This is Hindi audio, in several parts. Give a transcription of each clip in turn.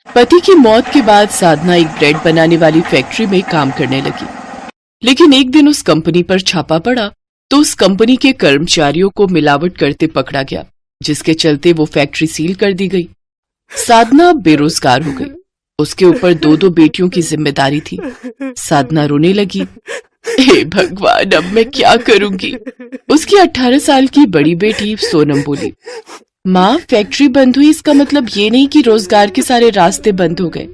पति की मौत के बाद साधना एक ब्रेड बनाने वाली फैक्ट्री में काम करने लगी। लेकिन एक दिन उस कंपनी पर छापा पड़ा तो उस कंपनी के कर्मचारियों को मिलावट करते पकड़ा गया, जिसके चलते वो फैक्ट्री सील कर दी गई। साधना बेरोजगार हो गई। उसके ऊपर दो दो बेटियों की जिम्मेदारी थी। साधना रोने लगी, हे भगवान, अब मैं क्या करूंगी। उसकी 18 साल की बड़ी बेटी सोनम बोली, माँ, फैक्ट्री बंद हुई इसका मतलब ये नहीं कि रोजगार के सारे रास्ते बंद हो गए।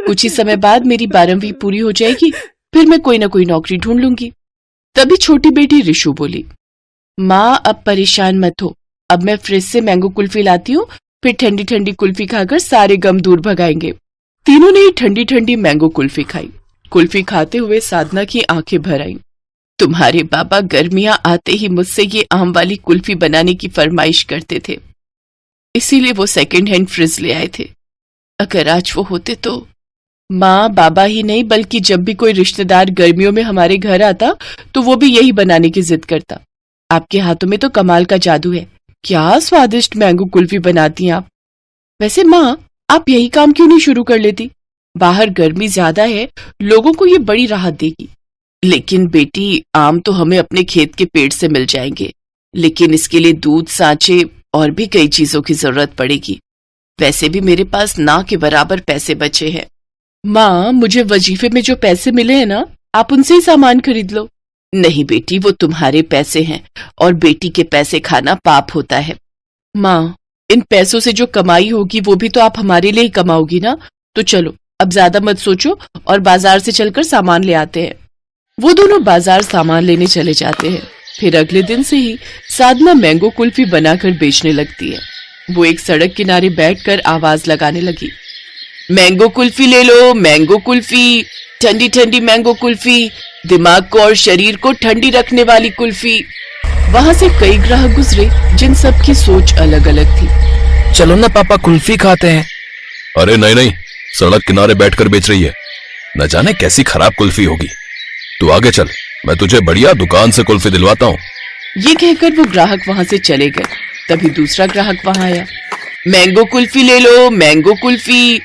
कुछ ही समय बाद मेरी 12वीं पूरी हो जाएगी, फिर मैं कोई ना कोई नौकरी ढूंढ लूंगी। तभी छोटी बेटी रिशु बोली, माँ, अब परेशान मत हो, अब मैं फ्रिज से मैंगो कुल्फी लाती हूँ, फिर ठंडी ठंडी कुल्फी खाकर सारे गम दूर भगाएंगे। तीनों ने ही ठंडी ठंडी मैंगो कुल्फी खाई। कुल्फी खाते हुए साधना की आंखें भर आईं। तुम्हारे पापा गर्मियां आते ही मुझसे ये आम वाली कुल्फी बनाने की फरमाइश करते थे, इसीलिए वो सेकंड हैंड फ्रिज ले आए थे। अगर आज वो होते तो। माँ, बाबा ही नहीं बल्कि जब भी कोई रिश्तेदार गर्मियों में हमारे घर आता तो वो भी यही बनाने की जिद करता। आपके हाथों में तो कमाल का जादू है, क्या स्वादिष्ट मैंगो कुल्फी बनाती हैं आप। वैसे माँ, आप यही काम क्यों नहीं शुरू कर लेती? बाहर गर्मी ज्यादा है, लोगों को ये बड़ी राहत देगी। लेकिन बेटी, आम तो हमें अपने खेत के पेड़ से मिल जाएंगे, लेकिन इसके लिए दूध, सांचे और भी कई चीजों की जरूरत पड़ेगी। वैसे भी मेरे पास ना के बराबर पैसे बचे हैं। माँ, मुझे वजीफे में जो पैसे मिले हैं ना, आप उनसे ही सामान खरीद लो। नहीं बेटी, वो तुम्हारे पैसे हैं और बेटी के पैसे खाना पाप होता है। माँ, इन पैसों से जो कमाई होगी वो भी तो आप हमारे लिए ही कमाओगी ना। तो चलो, अब ज्यादा मत सोचो और बाजार से चलकर सामान ले आते हैं। वो दोनों बाजार सामान लेने चले जाते हैं। फिर अगले दिन से ही साधना मैंगो कुल्फी बनाकर बेचने लगती है। वो एक सड़क किनारे बैठकर आवाज लगाने लगी, मैंगो कुल्फी ले लो, मैंगो कुल्फी, ठंडी ठंडी मैंगो कुल्फी, दिमाग को और शरीर को ठंडी रखने वाली कुल्फी। वहां से कई ग्राहक गुजरे जिन सब की सोच अलग अलग थी। चलो ना पापा, कुल्फी खाते हैं। अरे नहीं नहीं, सड़क किनारे बैठकर बेच रही है, न जाने कैसी खराब कुल्फी होगी। तू आगे चल, मैं तुझे बढ़िया दुकान से कुल्फी दिलवाता हूँ। ये कहकर वो ग्राहक वहां से चले गए। तभी दूसरा ग्राहक वहां आया, मैंगो कुल्फी ले लो, मैंगो कुल्फी।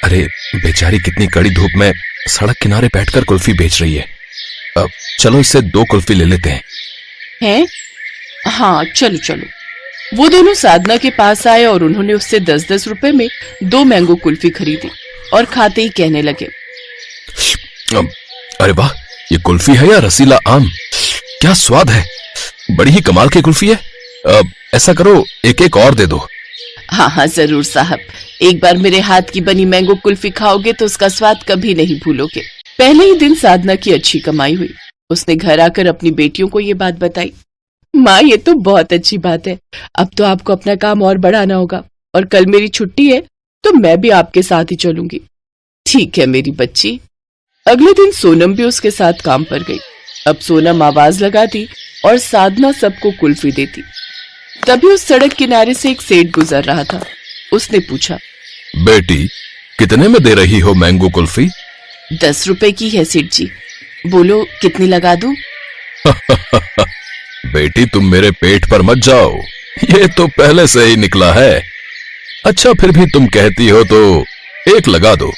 अरे बेचारी कितनी कड़ी धूप में सड़क किनारे बैठकर कुल्फी बेच रही है। अब चलो इससे 2 कुल्फी ले लेते हैं। हैं? हाँ, चलो चलो। वो दोनों साधना के पास आए और उन्होंने उससे 10-10 रुपए में 2 मैंगो कुल्फी खरीदी और खाते ही कहने लगे, अरे वाह, ये कुल्फी है या रसीला आम? क्या स्वाद है, बड़ी ही कमाल की कुल्फी है। ऐसा करो, एक एक और दे दो। हाँ हाँ जरूर साहब, एक बार मेरे हाथ की बनी मैंगो कुल्फी खाओगे तो उसका स्वाद कभी नहीं भूलोगे। पहले ही दिन साधना की अच्छी कमाई हुई। उसने घर आकर अपनी बेटियों को ये बात बताई। माँ, ये तो बहुत अच्छी बात है, अब तो आपको अपना काम और बढ़ाना होगा और कल मेरी छुट्टी है तो मैं भी आपके साथ ही चलूंगी। ठीक है मेरी बच्ची। अगले दिन सोनम भी उसके साथ काम पर गई। अब सोनम आवाज लगाती और साधना सबको कुल्फी देती। तभी उस सड़क किनारे से एक सेठ गुजर रहा था। उसने पूछा, बेटी, कितने में दे रही हो मैंगो कुल्फी? 10 रुपए की है सेठ जी। बोलो कितनी लगा दूं? बेटी, तुम मेरे पेट पर मत जाओ, ये तो पहले से ही निकला है। अच्छा, फिर भी तुम कहती हो तो 1 लगा दो,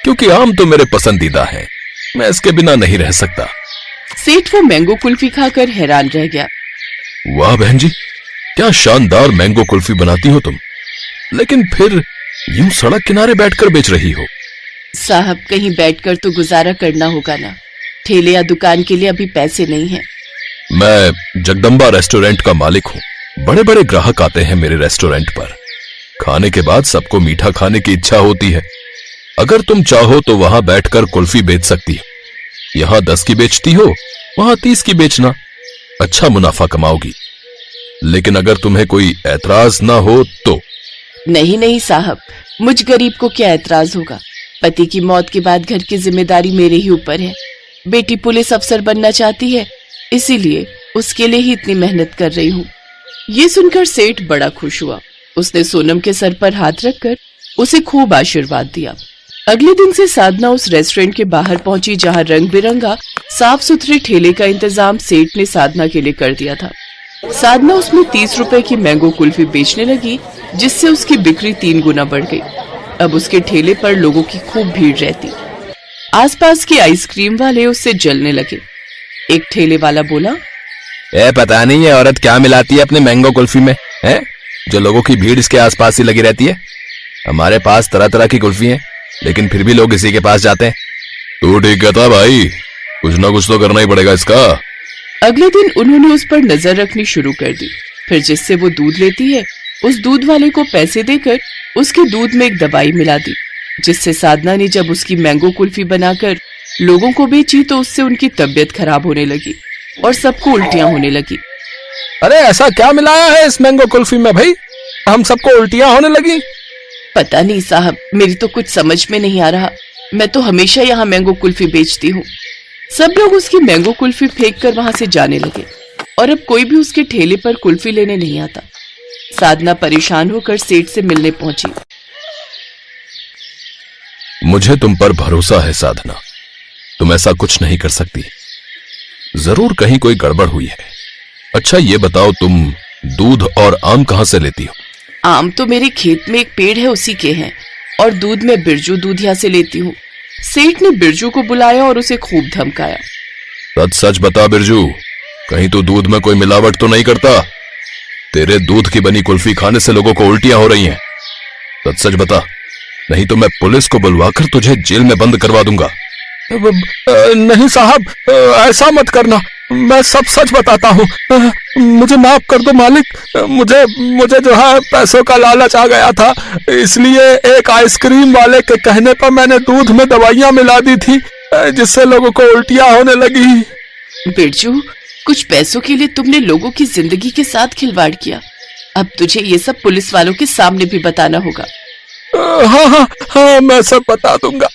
क्योंकि आम तो मेरे पसंदीदा है, मैं इसके बिना नहीं रह सकता। सेठ वो मैंगो कुल्फी खाकर हैरान रह गया। वाह बहन जी, क्या शानदार मैंगो कुल्फी बनाती हो तुम, लेकिन फिर यूं सड़क किनारे बैठकर बेच रही हो। साहब, कहीं बैठकर तो गुजारा करना होगा ना, ठेले या दुकान के लिए अभी पैसे नहीं हैं। मैं जगदम्बा रेस्टोरेंट का मालिक हूँ, बड़े बड़े ग्राहक आते हैं मेरे रेस्टोरेंट पर। खाने के बाद सबको मीठा खाने की इच्छा होती है। अगर तुम चाहो तो वहां बैठकर कुल्फी बेच सकती हो। यहाँ 10 की बेचती हो, वहां 30 की बेचना, अच्छा मुनाफा कमाओगी। लेकिन अगर तुम्हें कोई ऐतराज ना हो तो। नहीं नहीं साहब, मुझ गरीब को क्या ऐतराज होगा। पति की मौत के बाद घर की जिम्मेदारी मेरे ही ऊपर है। बेटी पुलिस अफसर बनना चाहती है, इसीलिए उसके लिए ही इतनी मेहनत कर रही हूँ। ये सुनकर सेठ बड़ा खुश हुआ। उसने सोनम के सर पर हाथ रखकर उसे खूब आशीर्वाद दिया। अगले दिन से साधना उस रेस्टोरेंट के बाहर पहुंची जहां रंग बिरंगा साफ सुथरे ठेले का इंतजाम सेठ ने साधना के लिए कर दिया था। साधना उसमें 30 रुपए की मैंगो कुल्फी बेचने लगी, जिससे उसकी बिक्री 3 गुना बढ़ गई। अब उसके ठेले पर लोगों की खूब भीड़ रहती। आसपास के आइसक्रीम वाले उससे जलने लगे। एक ठेले वाला बोला, पता नहीं ये औरत क्या मिलाती है अपने मैंगो कुल्फी में, है जो लोगों की भीड़ इसके आसपास ही लगी रहती है। हमारे पास तरह तरह की कुल्फी है, लेकिन फिर भी लोग इसी के पास जाते हैं। तू ठीक कहता भाई, कुछ ना कुछ तो करना ही पड़ेगा इसका। अगले दिन उन्होंने उस पर नजर रखनी शुरू कर दी। फिर जिससे वो दूध लेती है, उस दूध वाले को पैसे देकर उसके दूध में एक दवाई मिला दी, जिससे साधना ने जब उसकी मैंगो कुल्फी बनाकर लोगों को बेची तो उससे उनकी तबीयत खराब होने लगी और सबको उल्टियां होने लगी। अरे ऐसा क्या मिलाया है इस मैंगो कुल्फी में भाई, हम सबको उल्टियां होने लगी? पता नहीं साहब, मेरी तो कुछ समझ में नहीं आ रहा। मैं तो हमेशा यहाँ मैंगो कुल्फी बेचती हूँ। सब लोग उसकी मैंगो कुल्फी फेंक कर वहां से जाने लगे और अब कोई भी उसके ठेले पर कुल्फी लेने नहीं आता। साधना परेशान होकर सेठ से मिलने पहुंची। मुझे तुम पर भरोसा है साधना, तुम ऐसा कुछ नहीं कर सकती। जरूर कहीं कोई गड़बड़ हुई है। अच्छा ये बताओ, तुम दूध और आम कहां से लेती हो? आम तो मेरे खेत में एक पेड़ है, उसी के हैं, और दूध में बिरजू दूधिया से लेती हूँ। सेठ ने बिरजू को बुलाया और उसे खूब धमकाया। सच सच बता बिरजू, कहीं तू दूध में कोई मिलावट तो नहीं करता? तेरे दूध की बनी कुल्फी खाने से लोगों को उल्टियां हो रही हैं। सच सच बता, नहीं तो मैं पुलिस को बुलवाकर तुझे जेल में बंद करवा दूंगा। नहीं साहब, ऐसा मत करना, मैं सब सच बताता हूँ। मुझे माफ कर दो मालिक, मुझे जो है पैसों का लालच आ गया था, इसलिए एक आइसक्रीम वाले के कहने पर मैंने दूध में दवाइयाँ मिला दी थी, जिससे लोगों को उल्टियाँ होने लगी। बिरजू, कुछ पैसों के लिए तुमने लोगों की जिंदगी के साथ खिलवाड़ किया। अब तुझे ये सब पुलिस वालों के सामने भी बताना होगा। हाँ, मैं सब बता दूंगा।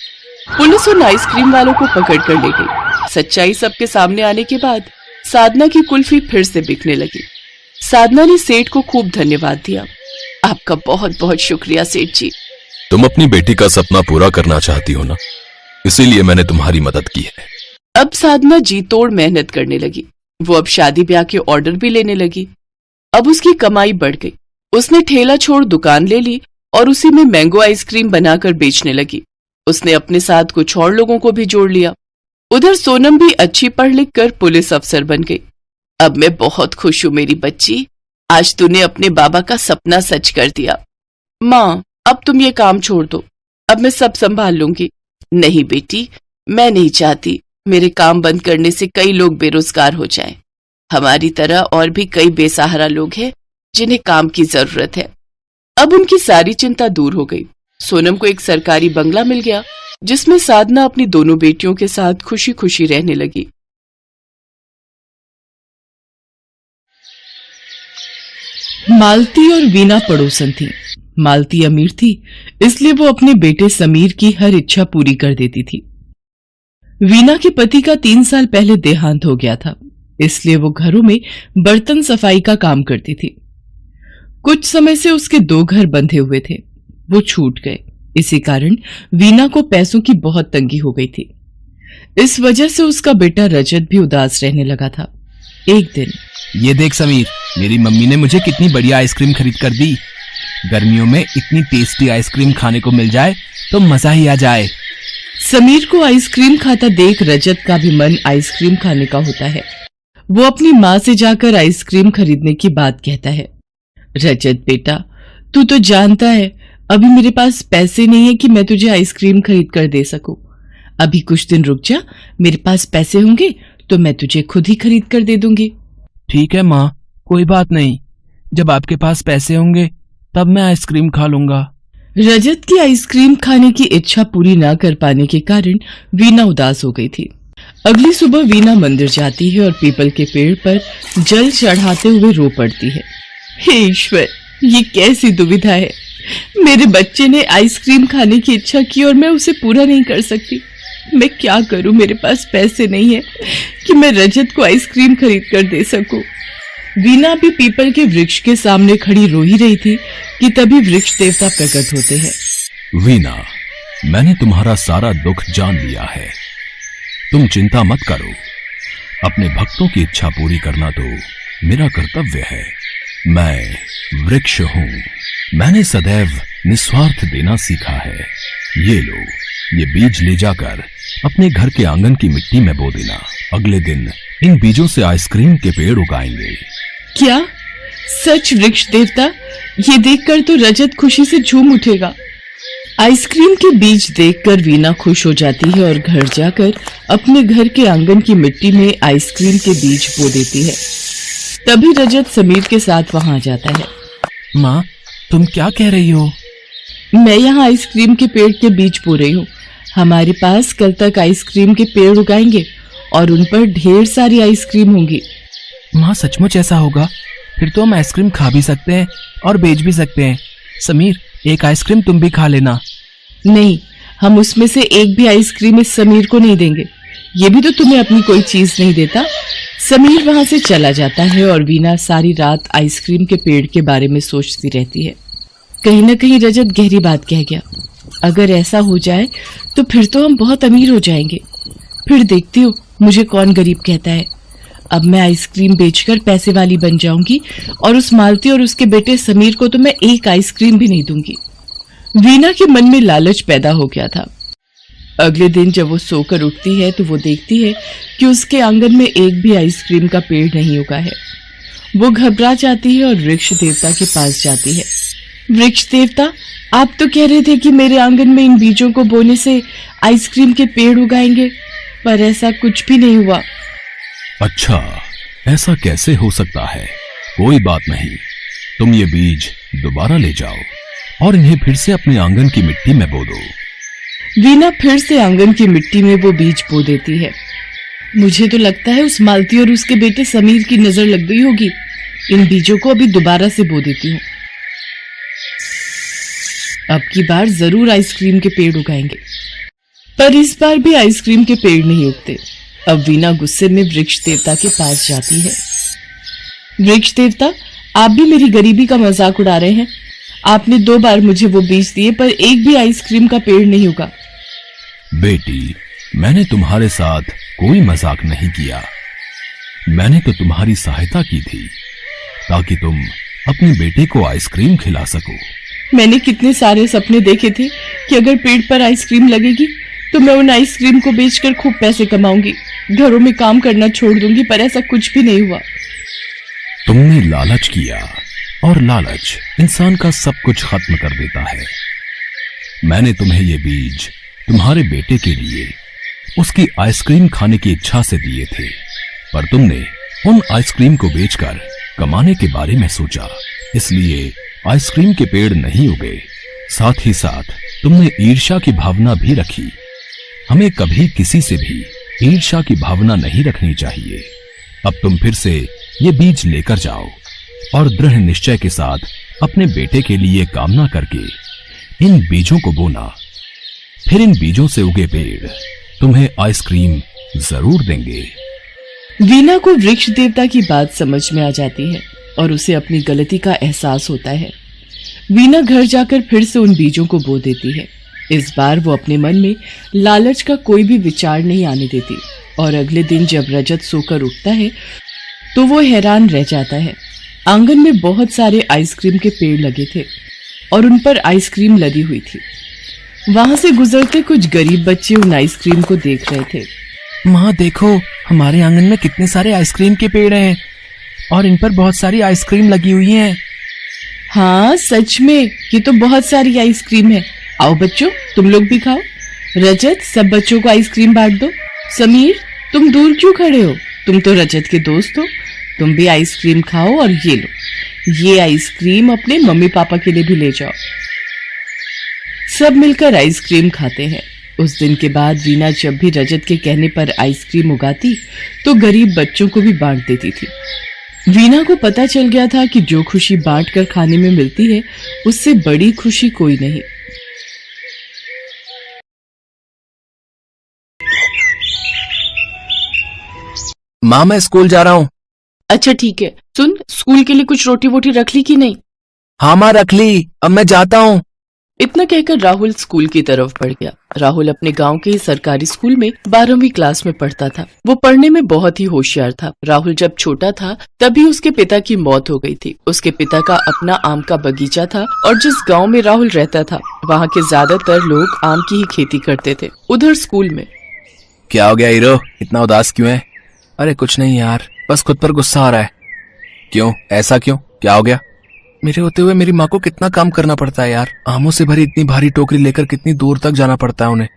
पुलिस उन आइसक्रीम वालों को पकड़ कर ले गई। सच्चाई सबके सामने आने के बाद साधना की कुल्फी फिर से बिकने लगी। साधना ने सेठ को खूब धन्यवाद दिया। आपका बहुत बहुत शुक्रिया सेठ जी। तुम अपनी बेटी का सपना पूरा करना चाहती हो ना, इसीलिए मैंने तुम्हारी मदद की है। अब साधना जी तोड़ मेहनत करने लगी। वो अब शादी ब्याह के ऑर्डर भी लेने लगी। अब उसकी कमाई बढ़ गई। उसने ठेला छोड़ दुकान ले ली और उसी में मैंगो आइसक्रीम बनाकर बेचने लगी। उसने अपने साथ कुछ और लोगों को भी जोड़ लिया। उधर सोनम भी अच्छी पढ़ लिख कर पुलिस अफसर बन गई। अब मैं बहुत खुश हूँ मेरी बच्ची, आज तूने अपने बाबा का सपना सच कर दिया। माँ, अब तुम ये काम छोड़ दो, अब मैं सब संभाल लूंगी। नहीं बेटी, मैं नहीं चाहती मेरे काम बंद करने से कई लोग बेरोजगार हो जाएं। हमारी तरह और भी कई बेसहारा लोग हैं जिन्हें काम की जरूरत है। अब उनकी सारी चिंता दूर हो गई। सोनम को एक सरकारी बंगला मिल गया, जिसमें साधना अपनी दोनों बेटियों के साथ खुशी खुशी रहने लगी। मालती और वीना पड़ोसन थी। मालती अमीर थी, इसलिए वो अपने बेटे समीर की हर इच्छा पूरी कर देती थी। वीना के पति का 3 साल पहले देहांत हो गया था, इसलिए वो घरों में बर्तन सफाई का काम करती थी। कुछ समय से उसके 2 घर बंधे हुए थे, वो छूट गए। इसी कारण वीना को पैसों की बहुत तंगी हो गई थी। इस वजह से उसका बेटा रजत भी उदास रहने लगा था। एक दिन, ये देख समीर, मेरी मम्मी ने मुझे कितनी बढ़िया आइसक्रीम खरीद कर दी। गर्मियों में इतनी टेस्टी आइसक्रीम खाने को मिल जाए तो मजा ही आ जाए। समीर को आइसक्रीम खाता देख रजत का भी मन आइसक्रीम खाने का होता है। वो अपनी माँ से जाकर आइसक्रीम खरीदने की बात कहता है। रजत बेटा, तू तो जानता है अभी मेरे पास पैसे नहीं है कि मैं तुझे आइसक्रीम खरीद कर दे सकूं। अभी कुछ दिन रुक जा, मेरे पास पैसे होंगे तो मैं तुझे खुद ही खरीद कर दे दूंगी। ठीक है माँ, कोई बात नहीं, जब आपके पास पैसे होंगे तब मैं आइसक्रीम खा लूंगा। रजत की आइसक्रीम खाने की इच्छा पूरी ना कर पाने के कारण वीना उदास हो गई थी। अगली सुबह वीना मंदिर जाती है और पीपल के पेड़ पर जल चढ़ाते हुए रो पड़ती है। हे ईश्वर, ये कैसी दुविधा है। मेरे बच्चे ने आइसक्रीम खाने की इच्छा की और मैं उसे पूरा नहीं कर सकती। मैं क्या करूं, मेरे पास पैसे नहीं है कि मैं रजत को आइसक्रीम खरीद कर दे सकूं। वीना भी पीपल के वृक्ष के सामने खड़ी रो ही रही थी कि तभी वृक्ष देवता प्रकट होते हैं। वीना, मैंने तुम्हारा सारा दुख जान लिया है, तुम चिंता मत करो। अपने भक्तों की इच्छा पूरी करना तो मेरा कर्तव्य है। मैं वृक्ष हूँ, मैंने सदैव निस्वार्थ देना सीखा है। ये लो, ये बीज ले जाकर अपने घर के आंगन की मिट्टी में बो देना। अगले दिन इन बीजों से आइसक्रीम के पेड़ उगाएंगे। क्या सच वृक्ष देवता? ये देखकर तो रजत खुशी से झूम उठेगा। आइसक्रीम के बीज देखकर वीना खुश हो जाती है और घर जाकर अपने घर के आंगन की मिट्टी में आइसक्रीम के बीज बो देती है। तभी रजत समीर के साथ वहां आ जाता है। माँ, तुम क्या कह रही हो? मैं यहाँ आइसक्रीम के पेड़ के बीज बो रही हूँ। हमारे पास कल तक आइसक्रीम के पेड़ उगाएंगे और उन पर ढेर सारी आइसक्रीम होंगी। माँ, सचमुच ऐसा होगा? फिर तो हम आइसक्रीम खा भी सकते हैं और बेच भी सकते हैं। समीर, एक आइसक्रीम तुम भी खा लेना। नहीं, हम उसमें से एक भी आइसक्रीम इस समीर को नहीं देंगे। ये भी तो तुम्हें अपनी कोई चीज नहीं देता। समीर वहां से चला जाता है और वीना सारी रात आइसक्रीम के पेड़ के बारे में सोचती रहती है। कहीं न कहीं रजत गहरी बात कह गया। अगर ऐसा हो जाए तो फिर तो हम बहुत अमीर हो जाएंगे। फिर देखती हो मुझे कौन गरीब कहता है। अब मैं आइसक्रीम बेचकर पैसे वाली बन जाऊंगी और उस मालती और उसके बेटे समीर को तो मैं एक आइसक्रीम भी नहीं दूंगी। वीना के मन में लालच पैदा हो गया था। अगले दिन जब वो सोकर उठती है तो वो देखती है कि उसके आंगन में एक भी आइसक्रीम का पेड़ नहीं उगा है। वो घबरा जाती है और वृक्ष देवता के पास जाती है। वृक्ष देवता, आप तो कह रहे थे कि मेरे आंगन में इन बीजों को बोने से आइसक्रीम के पेड़ उगाएंगे, पर ऐसा कुछ भी नहीं हुआ। अच्छा, ऐसा कैसे हो सकता है? कोई बात नहीं, तुम ये बीज दोबारा ले जाओ और इन्हें फिर से अपने आंगन की मिट्टी में बो दो। वीना फिर से आंगन की मिट्टी में वो बीज बो देती है। मुझे तो लगता है उस मालती और उसके बेटे समीर की नजर लग गई होगी। इन बीजों को अभी दोबारा से बो देती हूँ। अब की बार जरूर आइसक्रीम के पेड़ उगाएंगे। पर इस बार भी आइसक्रीम के पेड़ नहीं उगते। अब वीना गुस्से में वृक्ष देवता के पास जाती है। वृक्ष देवता, आप भी मेरी गरीबी का मजाक उड़ा रहे हैं। आपने 2 बार मुझे वो बीज दिए पर एक भी आइसक्रीम का पेड़ नहीं उगा। बेटी, मैंने तुम्हारे साथ कोई मजाक नहीं किया। मैंने तो तुम्हारी सहायता की थी ताकि तुम अपने बेटे को आइसक्रीम खिला सको। मैंने कितने सारे सपने देखे थे कि अगर पेड़ पर आइसक्रीम लगेगी तो मैं उन आइसक्रीम को बेचकर खूब पैसे कमाऊंगी, घरों में काम करना छोड़ दूंगी, पर ऐसा कुछ भी नहीं हुआ। तुमने लालच किया और लालच इंसान का सब कुछ खत्म कर देता है। मैंने तुम्हें ये बीज तुम्हारे बेटे के लिए उसकी आइसक्रीम खाने की इच्छा से दिए थे, पर तुमने उन आइसक्रीम को बेचकर कमाने के बारे में सोचा, इसलिए आइसक्रीम के पेड़ नहीं उगे। साथ ही साथ तुमने ईर्ष्या की भावना भी रखी। हमें कभी किसी से भी ईर्ष्या की भावना नहीं रखनी चाहिए। अब तुम फिर से ये बीज लेकर जाओ और दृढ़ निश्चय के साथ अपने बेटे के लिए कामना करके इन बीजों को बोना। फिर इन बीजों से उगे पेड़ तुम्हें आइसक्रीम जरूर देंगे। वीना को वृक्ष देवता की बात समझ में आ जाती है और उसे अपनी गलती का एहसास होता है। वीना घर जाकर फिर से उन बीजों को बो देती है। इस बार वो अपने मन में लालच का कोई भी विचार नहीं आने देती और अगले दिन जब रजत सोकर उठता है तो वो हैरान रह जाता है। आंगन में बहुत सारे आइसक्रीम के पेड़ लगे थे और उन पर आइसक्रीम लदी हुई थी। वहां से गुजरते कुछ गरीब बच्चे उन आइसक्रीम को देख रहे थे। माँ देखो, हमारे आंगन में कितने सारे आइसक्रीम के पेड़ हैं और इन पर बहुत सारी आइसक्रीम लगी हुई हैं। हाँ सच में, ये तो बहुत सारी आइसक्रीम है। आओ बच्चों, तुम लोग भी खाओ। रजत, सब बच्चों को आइसक्रीम बांट दो। समीर, तुम दूर क्यों खड़े हो? तुम तो रजत के दोस्त हो, तुम भी आइसक्रीम खाओ और ये लो, ये आइसक्रीम अपने मम्मी पापा के लिए भी ले जाओ। सब मिलकर आइसक्रीम खाते हैं। उस दिन के बाद वीना जब भी रजत के कहने पर आइसक्रीम उगाती तो गरीब बच्चों को भी बांट देती थी। वीना को पता चल गया था कि जो खुशी बांट कर खाने में मिलती है उससे बड़ी खुशी कोई नहीं। माँ, मैं स्कूल जा रहा हूँ। अच्छा ठीक है, सुन, स्कूल के लिए कुछ रोटी वोटी रख ली कि नहीं? हाँ माँ, रख ली। अब मैं जाता हूँ। इतना कहकर राहुल स्कूल की तरफ बढ़ गया। राहुल अपने गांव के ही सरकारी स्कूल में 12वीं क्लास में पढ़ता था। वो पढ़ने में बहुत ही होशियार था। राहुल जब छोटा था तभी उसके पिता की मौत हो गई थी। उसके पिता का अपना आम का बगीचा था और जिस गांव में राहुल रहता था वहाँ के ज्यादातर लोग आम की ही खेती करते थे। उधर स्कूल में क्या हो गया हीरो, इतना उदास क्यों है? अरे कुछ नहीं यार, बस खुद पर गुस्सा आ रहा है। क्यों, ऐसा क्यों, क्या हो गया? मेरे होते हुए मेरी माँ को कितना काम करना पड़ता है यार। आमों से भरी इतनी भारी टोकरी लेकर कितनी दूर तक जाना पड़ता है उन्हें।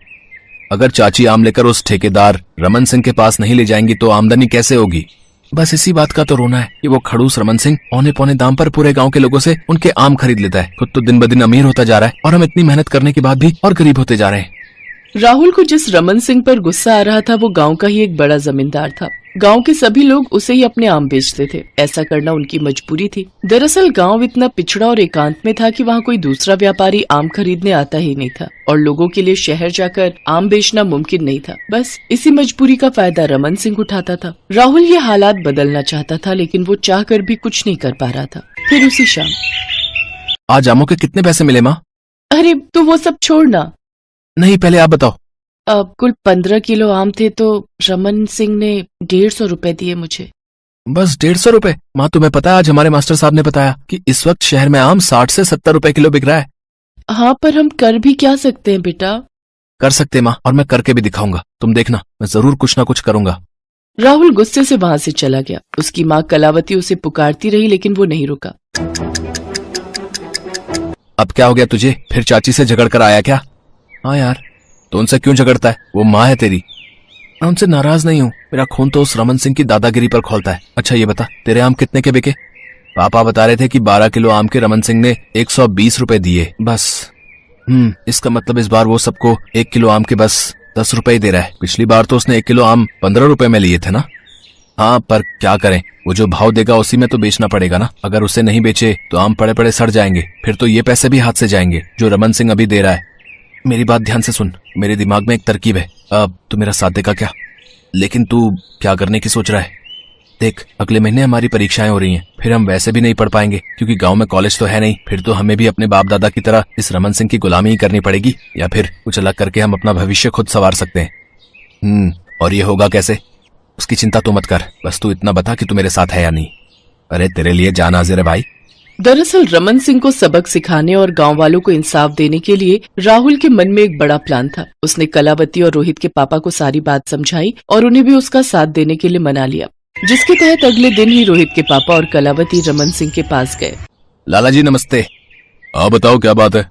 अगर चाची आम लेकर उस ठेकेदार रमन सिंह के पास नहीं ले जाएंगी तो आमदनी कैसे होगी? बस इसी बात का तो रोना है कि वो खड़ूस रमन सिंह औने पौने दाम पर पूरे गांव के लोगों से उनके आम खरीद लेता है। खुद तो दिन ब दिन अमीर होता जा रहा है और हम इतनी मेहनत करने के बाद भी और गरीब होते जा रहे हैं। राहुल को जिस रमन सिंह पर गुस्सा आ रहा था वो गांव का ही एक बड़ा जमींदार था। गांव के सभी लोग उसे ही अपने आम बेचते थे। ऐसा करना उनकी मजबूरी थी। दरअसल गांव इतना पिछड़ा और एकांत में था कि वहाँ कोई दूसरा व्यापारी आम खरीदने आता ही नहीं था और लोगों के लिए शहर जाकर आम बेचना मुमकिन नहीं था। बस इसी मजबूरी का फायदा रमन सिंह उठाता था। राहुल ये हालात बदलना चाहता था लेकिन वो चाह कर भी कुछ नहीं कर पा रहा था। फिर उसी शाम, आज आमों के कितने पैसे मिले माँ? अरे तो वो सब छोड़ना, नहीं पहले आप बताओ। कुल 15 किलो आम थे तो रमन सिंह ने 150 रुपए दिए मुझे। बस 150 रुपए? माँ तुम्हें पता है आज हमारे मास्टर साहब ने बताया कि इस वक्त शहर में आम 60 से 70 रुपए किलो बिक रहा है। हाँ पर हम कर भी क्या सकते हैं बेटा? कर सकते माँ, और मैं करके भी दिखाऊंगा। तुम देखना, मैं जरूर कुछ ना कुछ करूंगा। राहुल गुस्से से वहाँ से चला गया। उसकी माँ कलावती उसे पुकारती रही लेकिन वो नहीं रुका। अब क्या हो गया तुझे? फिर चाची से झगड़ कर आया क्या? हाँ यार, तो उनसे क्यों झगड़ता है? वो माँ है तेरी। मैं उनसे नाराज नहीं हूँ, मेरा खून तो उस रमन सिंह की दादागिरी पर खौलता है। अच्छा ये बता, तेरे आम कितने के बिके? पापा बता रहे थे कि 12 किलो आम के रमन सिंह ने 120 रुपए दिए बस। इसका मतलब इस बार वो सबको 1 किलो आम के बस 10 रुपए ही दे रहा है। पिछली बार तो उसने 1 किलो आम 15 रुपए में लिए थे ना। हाँ पर क्या करें, वो जो भाव देगा उसी में तो बेचना पड़ेगा ना। अगर उसे नहीं बेचे तो आम पड़े पड़े सड़ जाएंगे, फिर तो ये पैसे भी हाथ से जाएंगे जो रमन सिंह अभी दे रहा है। मेरी बात ध्यान से सुन, मेरे दिमाग में एक तरकीब है। अब तू मेरा साथ देगा क्या? लेकिन तू क्या करने की सोच रहा है? देख, अगले महीने हमारी परीक्षाएं हो रही हैं, फिर हम वैसे भी नहीं पढ़ पाएंगे क्योंकि गांव में कॉलेज तो है नहीं। फिर तो हमें भी अपने बाप दादा की तरह इस रमन सिंह की गुलामी ही करनी पड़ेगी, या फिर कुछ अलग करके हम अपना भविष्य खुद संवार सकते हैं। और ये होगा कैसे? उसकी चिंता तो मत कर, बस तू इतना बता कि तू मेरे साथ है या नहीं। अरे तेरे लिए जान हाजिर है भाई। दरअसल रमन सिंह को सबक सिखाने और गांव वालों को इंसाफ देने के लिए राहुल के मन में एक बड़ा प्लान था। उसने कलावती और रोहित के पापा को सारी बात समझाई और उन्हें भी उसका साथ देने के लिए मना लिया, जिसके तहत अगले दिन ही रोहित के पापा और कलावती रमन सिंह के पास गए। लाला जी नमस्ते। हाँ बताओ क्या बात है?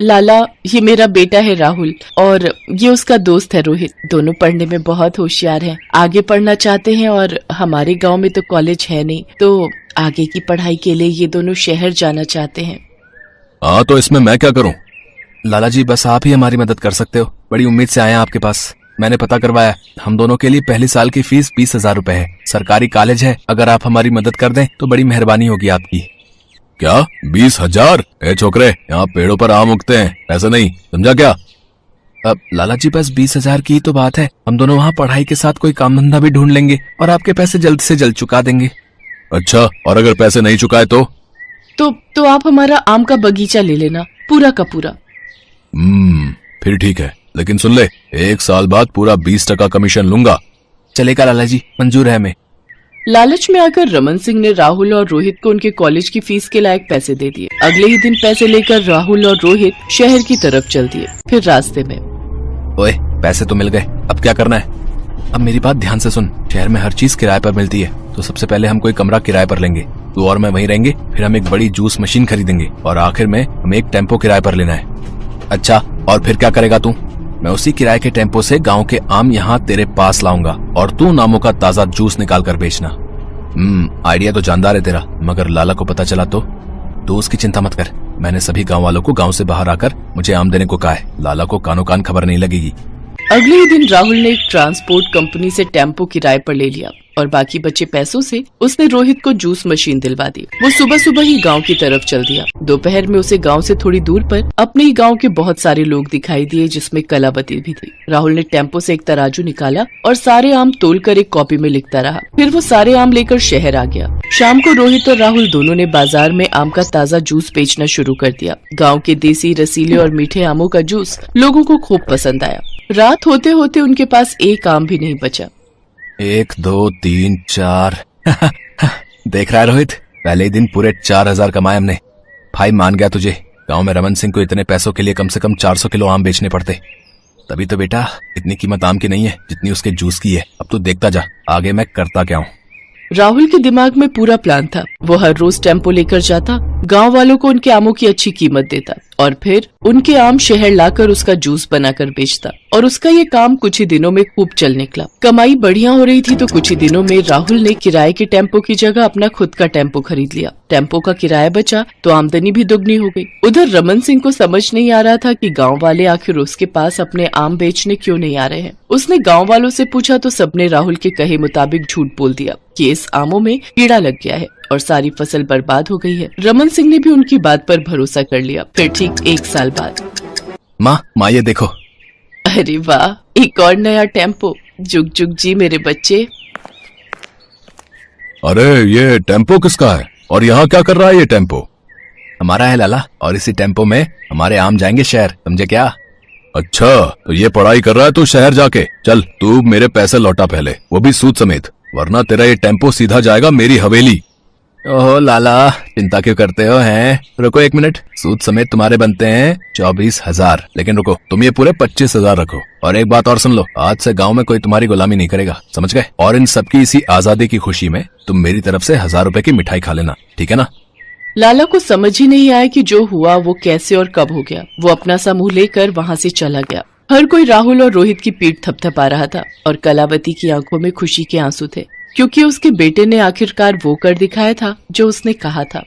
लाला, ये मेरा बेटा है राहुल और ये उसका दोस्त है रोहित। दोनों पढ़ने में बहुत होशियार हैं, आगे पढ़ना चाहते हैं और हमारे गांव में तो कॉलेज है नहीं, तो आगे की पढ़ाई के लिए ये दोनों शहर जाना चाहते हैं। हाँ तो इसमें मैं क्या करूँ? लाला जी बस आप ही हमारी मदद कर सकते हो। बड़ी उम्मीद से आए हैं आपके पास। मैंने पता करवाया, हम दोनों के लिए पहले साल की फीस 20,000 रुपए है। सरकारी कॉलेज है, अगर आप हमारी मदद कर दें तो बड़ी मेहरबानी होगी आपकी। क्या 20,000? ए छोकरे, यहाँ पेड़ों पर आम उगते हैं, ऐसा नहीं, समझा क्या? अब लाला जी बस 20,000 की तो बात है। हम दोनों वहाँ पढ़ाई के साथ कोई काम धंधा भी ढूंढ लेंगे और आपके पैसे जल्द से जल्द चुका देंगे। अच्छा, और अगर पैसे नहीं चुकाए तो आप हमारा आम का बगीचा ले लेना, पूरा का पूरा। फिर ठीक है, लेकिन सुन ले, 1 साल बाद पूरा 20% कमीशन लूंगा। चलेगा लाला जी, मंजूर है हमें। लालच में आकर रमन सिंह ने राहुल और रोहित को उनके कॉलेज की फीस के लायक पैसे दे दिए। अगले ही दिन पैसे लेकर राहुल और रोहित शहर की तरफ चल दिए। फिर रास्ते में, ओए पैसे तो मिल गए, अब क्या करना है? अब मेरी बात ध्यान से सुन, शहर में हर चीज किराए पर मिलती है, तो सबसे पहले हम कोई कमरा किराए पर लेंगे। तू और मैं वहीं रहेंगे, फिर हम एक बड़ी जूस मशीन खरीदेंगे और आखिर में हमें एक टेम्पो किराए पर लेना है। अच्छा, और फिर क्या करेगा तू? मैं उसी किराए के टेम्पो से गांव के आम यहाँ तेरे पास लाऊंगा और तू नामों का ताजा जूस निकाल कर बेचना। आइडिया तो जानदार है तेरा, मगर लाला को पता चला तो उसकी चिंता मत कर। मैंने सभी गांव वालों को गांव से बाहर आकर मुझे आम देने को कहा है। लाला को कानो कान खबर नहीं लगेगी। अगले ही दिन राहुल ने एक ट्रांसपोर्ट कंपनी से टेम्पो किराए पर ले लिया। और बाकी बचे पैसों से उसने रोहित को जूस मशीन दिलवा दी। वो सुबह सुबह ही गांव की तरफ चल दिया। दोपहर में उसे गांव से थोड़ी दूर पर अपने ही गांव के बहुत सारे लोग दिखाई दिए, जिसमें कलावती भी थी। राहुल ने टेम्पो से एक तराजू निकाला और सारे आम तोलकर एक कॉपी में लिखता रहा। फिर वो सारे आम लेकर शहर आ गया। शाम को रोहित और राहुल दोनों ने बाजार में आम का ताज़ा जूस बेचना शुरू कर दिया। गाँव के देसी, रसीले और मीठे आमों का जूस लोगों को खूब पसंद आया। रात होते होते उनके पास एक आम भी नहीं बचा। 1 2 3 4 देख रहा है रोहित, पहले ही दिन पूरे 4000 कमाए हमने। भाई मान गया तुझे। गांव में रमन सिंह को इतने पैसों के लिए कम से कम 400 किलो आम बेचने पड़ते। तभी तो बेटा इतनी कीमत आम की नहीं है जितनी उसके जूस की है। अब तू देखता जा आगे मैं करता क्या हूँ। राहुल के दिमाग में पूरा प्लान था। वो हर रोज टेम्पो लेकर जाता, गांव वालों को उनके आमों की अच्छी कीमत देता और फिर उनके आम शहर लाकर उसका जूस बनाकर बेचता। और उसका ये काम कुछ ही दिनों में खूब चल निकला। कमाई बढ़िया हो रही थी तो कुछ ही दिनों में राहुल ने किराए के टेम्पो की जगह अपना खुद का टेम्पो खरीद लिया। टेम्पो का किराया बचा तो आमदनी भी दुगनी हो गई। उधर रमन सिंह को समझ नहीं आ रहा था कि गाँव वाले आखिर उसके पास अपने आम बेचने क्यों नहीं आ रहे हैं। उसने गाँव वालों से पूछा तो सबने राहुल के कहे मुताबिक झूठ बोल दिया कि इस आमों में कीड़ा लग गया है और सारी फसल बर्बाद हो गई है। रमन सिंह ने भी उनकी बात पर भरोसा कर लिया। फिर ठीक 1 साल बाद माँ ये देखो। अरे वाह, एक और नया टेम्पो। जुग जुग जी मेरे बच्चे। अरे ये टेम्पो किसका है और यहाँ क्या कर रहा है ये टेम्पो? हमारा है लाला, और इसी टेम्पो में हमारे आम जाएंगे शहर, समझे क्या? अच्छा तो ये पढ़ाई कर रहा है तू शहर जाके। चल तू मेरे पैसे लौटा पहले, वो भी सूद समेत, वरना तेरा ये टेम्पो सीधा जाएगा मेरी हवेली। ओहो लाला चिंता क्यों करते हो हैं? रुको 1 मिनट, सूद समेत तुम्हारे बनते हैं 24,000। लेकिन रुको, तुम ये पूरे 25,000 रखो। और एक बात और सुन लो, आज से गांव में कोई तुम्हारी गुलामी नहीं करेगा, समझ गए? और इन सबकी इसी आजादी की खुशी में तुम मेरी तरफ से 1000 रुपए की मिठाई खा लेना, ठीक है ना? लाला को समझ ही नहीं आया कि जो हुआ वो कैसे और कब हो गया। वो अपना सा मुंह लेकर वहाँ से चला गया। हर कोई राहुल और रोहित की पीठ थपथपा रहा था और कलावती की आंखों में खुशी के आंसू थे, क्योंकि उसके बेटे ने आखिरकार वो कर दिखाया था जो उसने कहा था।